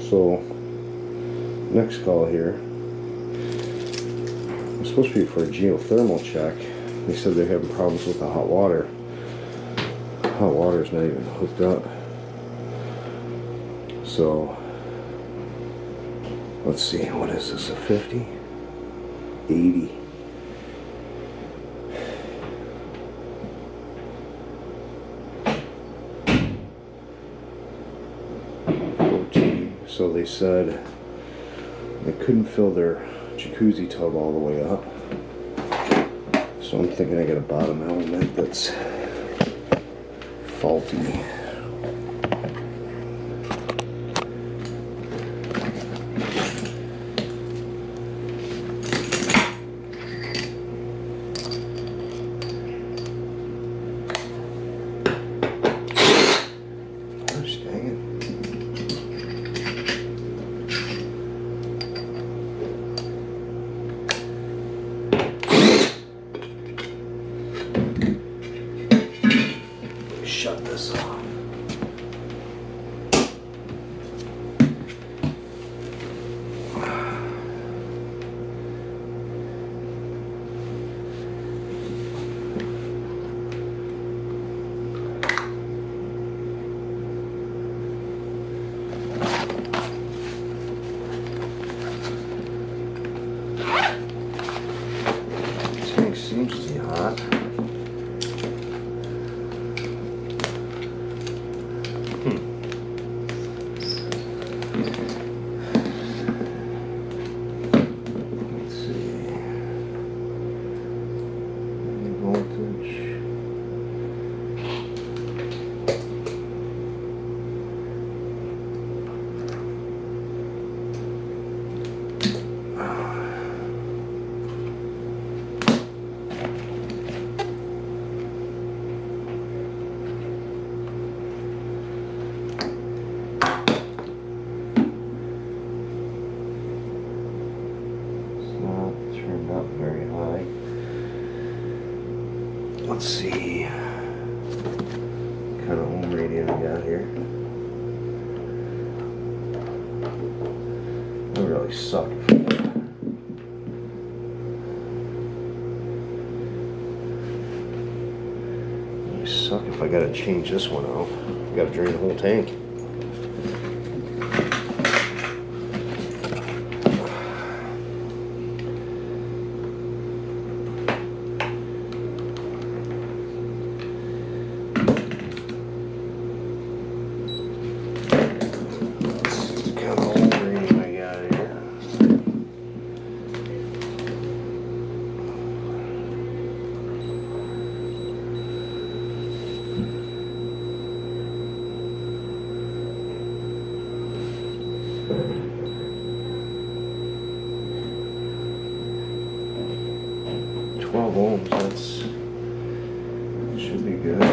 So, next call here. It's supposed to be for a geothermal check. They said they're having problems with the hot water. Hot water is not even hooked up. So, let's see, what is this, a 50? 80. So they said they couldn't fill their jacuzzi tub all the way up. So I'm thinking I got a bottom element that's faulty. Shut this off. Tank seems to be hot. Let's see what kind of home radio we got here. That would really suck. It would suck if I gotta change this one out. I gotta drain the whole tank. Ohms, that's should be good. I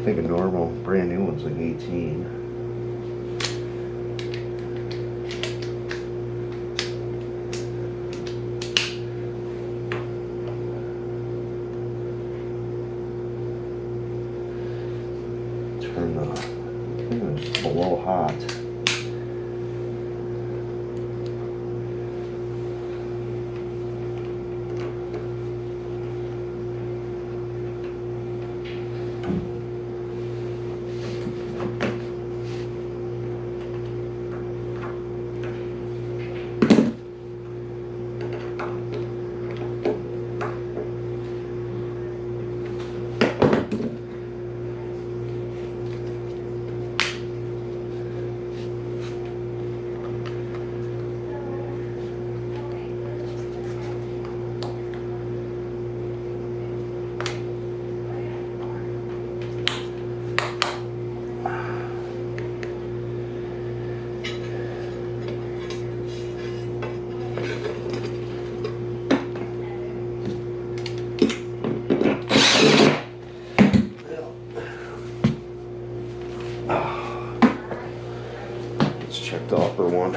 think a normal brand new one's like 18. Turn it's below hot. The upper one.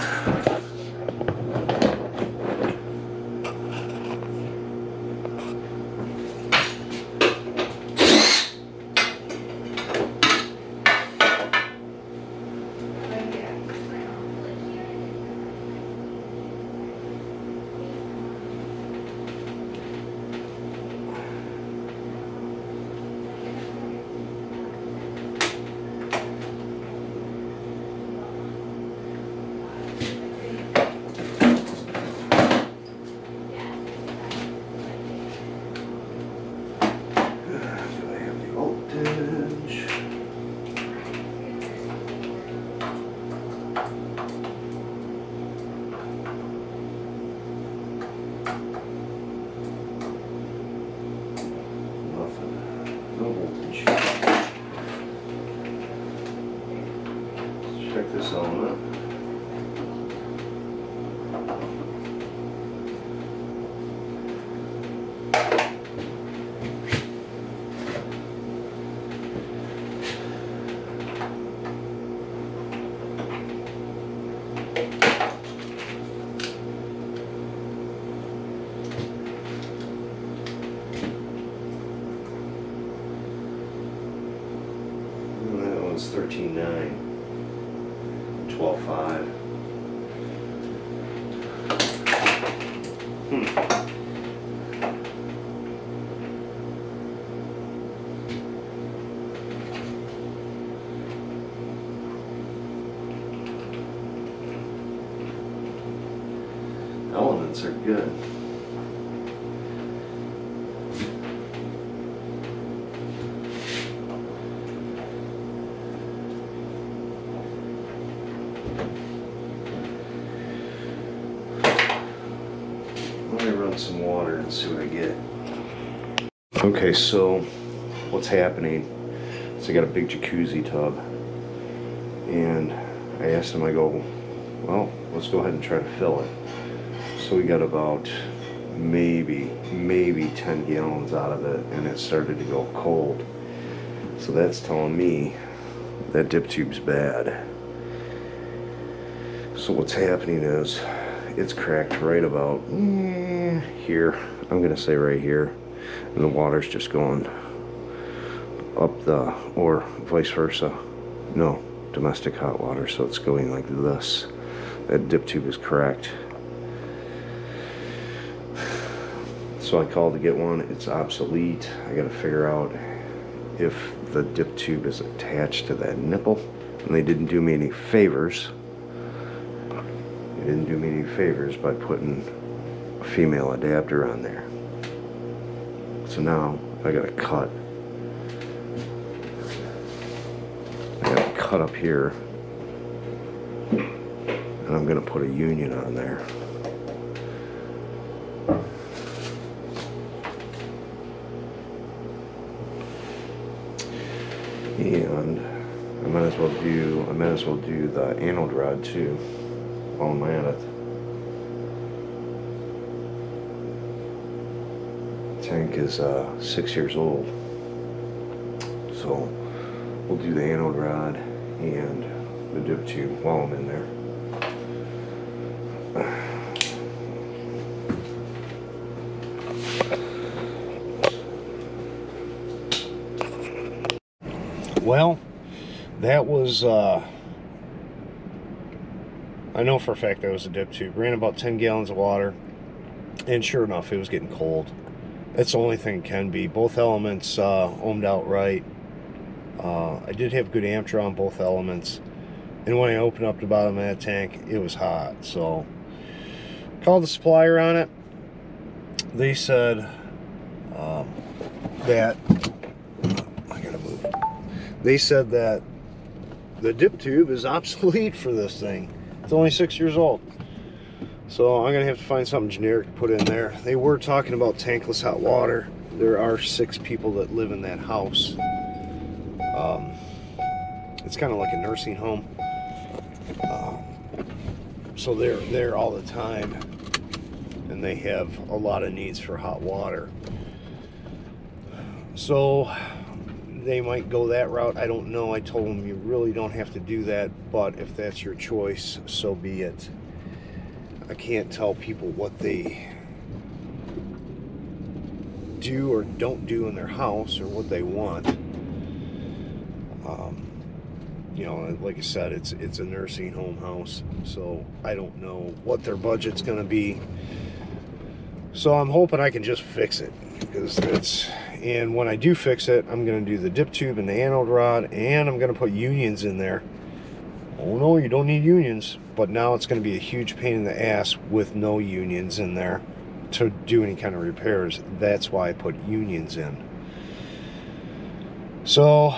check this element. That one's 13.9, 12.5. Elements are good. Let me run some water and see what I get. Okay, so what's happening is I got a big jacuzzi tub, and I asked him, I go, well, let's go ahead and try to fill it. So we got about maybe 10 gallons out of it, and it started to go cold. So that's telling me that dip tube's bad. So what's happening is it's cracked right about here. I'm gonna say right here, and the water's just going up the, or vice versa. No, domestic hot water, so it's going like this. That dip tube is cracked. So I called to get one. It's obsolete. I gotta figure out if the dip tube is attached to that nipple, and they didn't do me any favors. They didn't do me any favors by putting a female adapter on there. So now I gotta cut. I gotta cut up here, and I'm gonna put a union on there. And I might as well do the anode rod too while I'm at it. The tank is 6 years old, so we'll do the anode rod and the dip tube while I'm in there. Well, that was, I know for a fact that was a dip tube. Ran about 10 gallons of water, and sure enough, it was getting cold. That's the only thing it can be. Both elements ohmed out right. I did have good amp draw on both elements, and when I opened up the bottom of that tank, it was hot. So, called the supplier on it. They said that, I gotta move. They said that the dip tube is obsolete for this thing. It's only 6 years old. So I'm gonna have to find something generic to put in there. They were talking about tankless hot water. There are 6 people that live in that house. It's kind of like a nursing home. So they're there all the time, and they have a lot of needs for hot water. So they might go that route. I don't know. I told them you really don't have to do that, but if that's your choice, so be it. I can't tell people what they do or don't do in their house or what they want. You know, like I said, it's a nursing home house, so I don't know what their budget's going to be. So I'm hoping I can just fix it, because it's, and when I do fix it, I'm going to do the dip tube and the anode rod, and I'm going to put unions in there. Oh no, you don't need unions, but now it's going to be a huge pain in the ass with no unions in there to do any kind of repairs. That's why I put unions in. So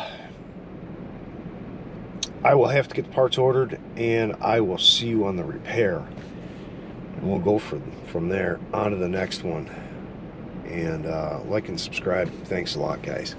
I will have to get the parts ordered, and I will see you on the repair, and we'll go from there on to the next one. And like and subscribe. Thanks a lot, guys.